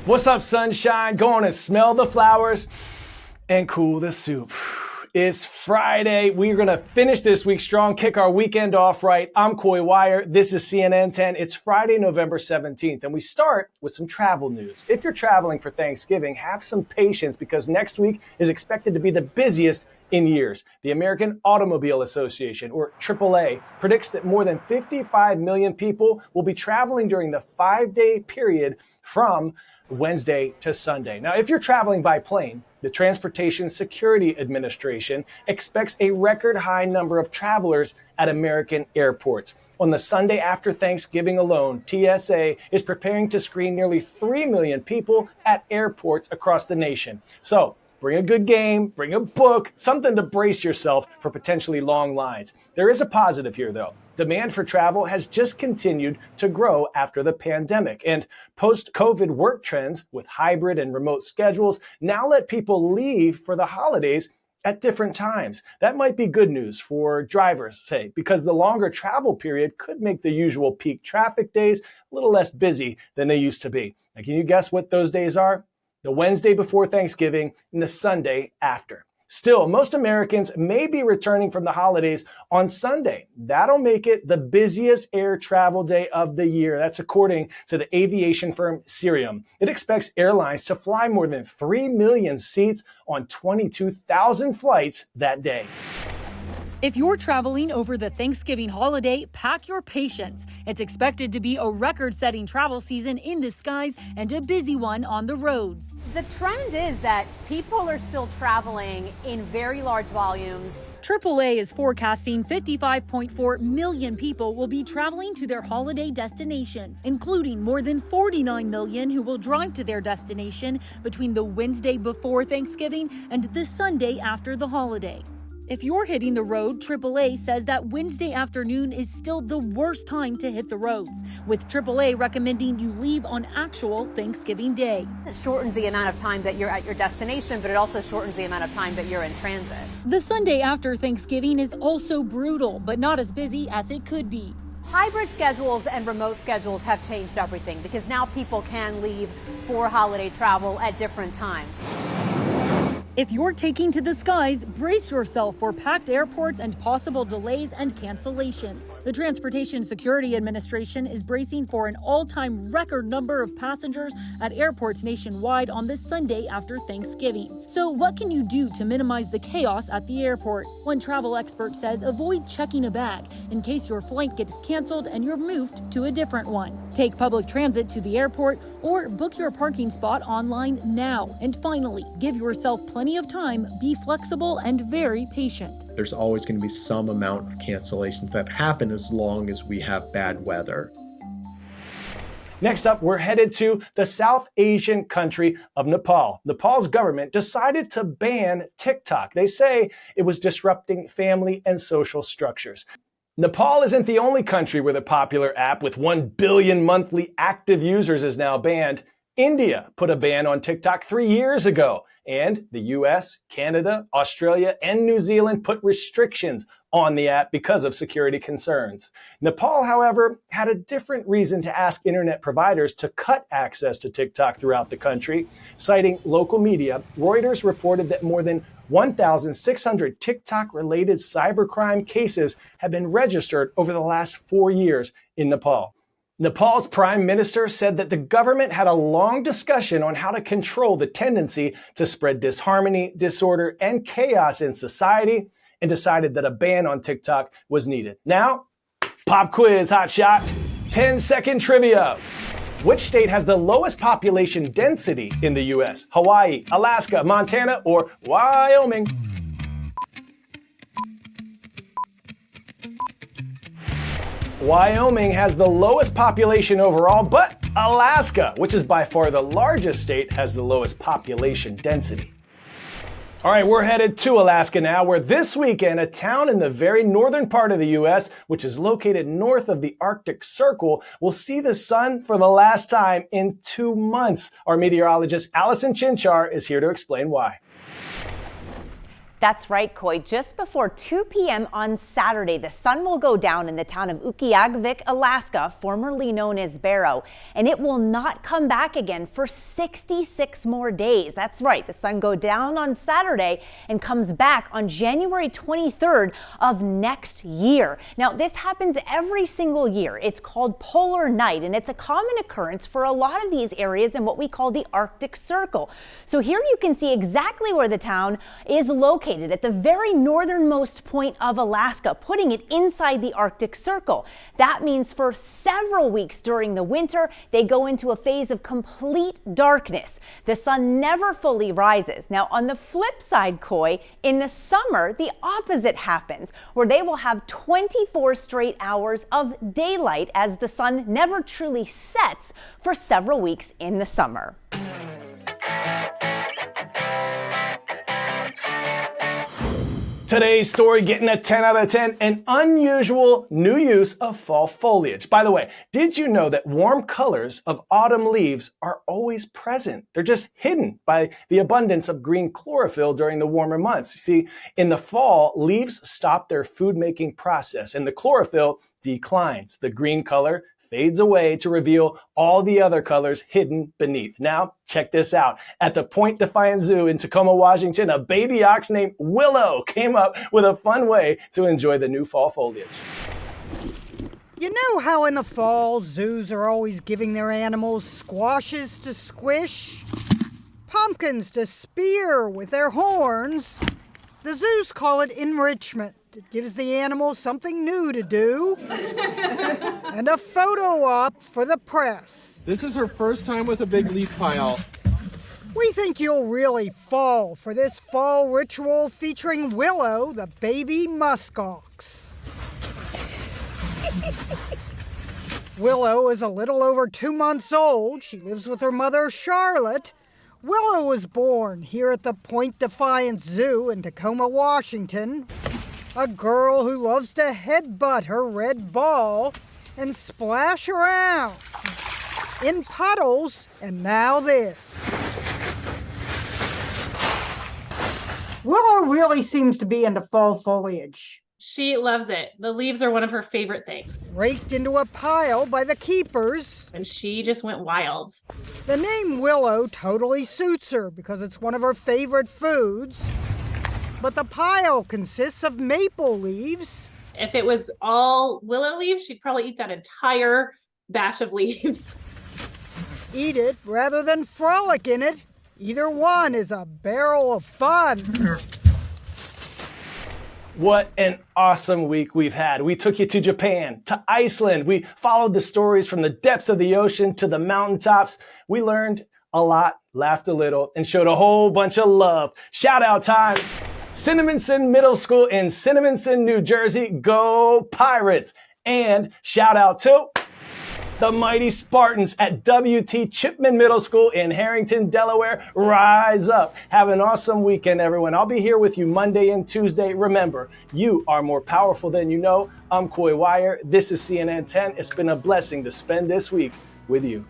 What's up, sunshine? Go on and smell the flowers and cool the soup. It's Friday. We're going to finish this week strong, kick our weekend off right. I'm Coy Wire. This is CNN 10. It's Friday, November 17th, and we start with some travel news. If you're traveling for Thanksgiving, have some patience because next week is expected to be the busiest in years. The American Automobile Association, or AAA, predicts that more than 55 million people will be traveling during the 5-day period from Wednesday to Sunday. Now, if you're traveling by plane, the Transportation Security Administration expects a record high number of travelers at American airports. On the Sunday after Thanksgiving alone, TSA is preparing to screen nearly 3 million people at airports across the nation. So, bring a good game, bring a book, something to brace yourself for potentially long lines. There is a positive here, though. Demand for travel has just continued to grow after the pandemic, and post-COVID work trends with hybrid and remote schedules now let people leave for the holidays at different times. That might be good news for drivers, say, because the longer travel period could make the usual peak traffic days a little less busy than they used to be. Now, can you guess what those days are? The Wednesday before Thanksgiving and the Sunday after. Still, most Americans may be returning from the holidays on Sunday. That'll make it the busiest air travel day of the year. That's according to the aviation firm Cirium. It expects airlines to fly more than 3 million seats on 22,000 flights that day. If you're traveling over the Thanksgiving holiday, pack your patience. It's expected to be a record-setting travel season in the skies and a busy one on the roads. The trend is that people are still traveling in very large volumes. AAA is forecasting 55.4 million people will be traveling to their holiday destinations, including more than 49 million who will drive to their destination between the Wednesday before Thanksgiving and the Sunday after the holiday. If you're hitting the road, AAA says that Wednesday afternoon is still the worst time to hit the roads, with AAA recommending you leave on actual Thanksgiving Day. It shortens the amount of time that you're at your destination, but it also shortens the amount of time that you're in transit. The Sunday after Thanksgiving is also brutal, but not as busy as it could be. Hybrid schedules and remote schedules have changed everything because now people can leave for holiday travel at different times. If you're taking to the skies, brace yourself for packed airports and possible delays and cancellations. The Transportation Security Administration is bracing for an all-time record number of passengers at airports nationwide on this Sunday after Thanksgiving. So what can you do to minimize the chaos at the airport? One travel expert says avoid checking a bag in case your flight gets canceled and you're moved to a different one. Take public transit to the airport or book your parking spot online now. And finally, give yourself plenty of time, be flexible, and very patient. There's always going to be some amount of cancellations that happen as long as we have bad weather. Next up, we're headed to the South Asian country of Nepal. Nepal's government decided to ban TikTok. They say it was disrupting family and social structures. Nepal isn't the only country where the popular app with 1 billion monthly active users is now banned. India put a ban on TikTok 3 years ago, and the US, Canada, Australia, and New Zealand put restrictions on the app because of security concerns. Nepal, however, had a different reason to ask internet providers to cut access to TikTok throughout the country. Citing local media, Reuters reported that more than 1,600 TikTok-related cybercrime cases have been registered over the last 4 years in Nepal. Nepal's prime minister said that the government had a long discussion on how to control the tendency to spread disharmony, disorder, and chaos in society, and decided that a ban on TikTok was needed. Now, pop quiz, hot shot, 10-second trivia. Which state has the lowest population density in the US? Hawaii, Alaska, Montana, or Wyoming? Wyoming has the lowest population overall, but Alaska, which is by far the largest state, has the lowest population density. All right, we're headed to Alaska now, where this weekend, a town in the very northern part of the U.S., which is located north of the Arctic Circle, will see the sun for the last time in 2 months. Our meteorologist, Allison Chinchar, is here to explain why. That's right, Coy. Just before 2 p.m. on Saturday, the sun will go down in the town of Utqiagvik, Alaska, formerly known as Barrow, and it will not come back again for 66 more days. That's right, the sun goes down on Saturday and comes back on January 23rd of next year. Now, this happens every single year. It's called polar night, and it's a common occurrence for a lot of these areas in what we call the Arctic Circle. So here you can see exactly where the town is located, at the very northernmost point of Alaska, putting it inside the Arctic Circle. That means for several weeks during the winter, they go into a phase of complete darkness. The sun never fully rises. Now, on the flip side, Coy, in the summer, the opposite happens, where they will have 24 straight hours of daylight as the sun never truly sets for several weeks in the summer. Today's story getting a 10 out of 10, an unusual new use of fall foliage. By the way, did you know that warm colors of autumn leaves are always present? They're just hidden by the abundance of green chlorophyll during the warmer months. You see, in the fall, leaves stop their food-making process and the chlorophyll declines. The green color fades away to reveal all the other colors hidden beneath. Now, check this out. At the Point Defiance Zoo in Tacoma, Washington, a baby ox named Willow came up with a fun way to enjoy the new fall foliage. You know how in the fall, zoos are always giving their animals squashes to squish, pumpkins to spear with their horns? The zoos call it enrichment. It gives the animals something new to do. And a photo op for the press. This is her first time with a big leaf pile. We think you'll really fall for this fall ritual featuring Willow, the baby muskox. Willow is a little over 2 months old. She lives with her mother, Charlotte. Willow was born here at the Point Defiance Zoo in Tacoma, Washington. A girl who loves to headbutt her red ball and splash around in puddles, and now this. Willow really seems to be into fall foliage. She loves it. The leaves are one of her favorite things. Raked into a pile by the keepers. And she just went wild. The name Willow totally suits her because it's one of her favorite foods. But the pile consists of maple leaves. If it was all willow leaves, she'd probably eat that entire batch of leaves. Eat it rather than frolic in it. Either one is a barrel of fun. What an awesome week we've had. We took you to Japan, to Iceland. We followed the stories from the depths of the ocean to the mountaintops. We learned a lot, laughed a little, and showed a whole bunch of love. Shout out time. Cinnaminson Middle School in Cinnaminson, New Jersey. Go Pirates. And shout out to the mighty Spartans at W.T. Chipman Middle School in Harrington, Delaware. Rise up. Have an awesome weekend, everyone. I'll be here with you Monday and Tuesday. Remember, you are more powerful than you know. I'm Coy Wire. This is CNN 10. It's been a blessing to spend this week with you.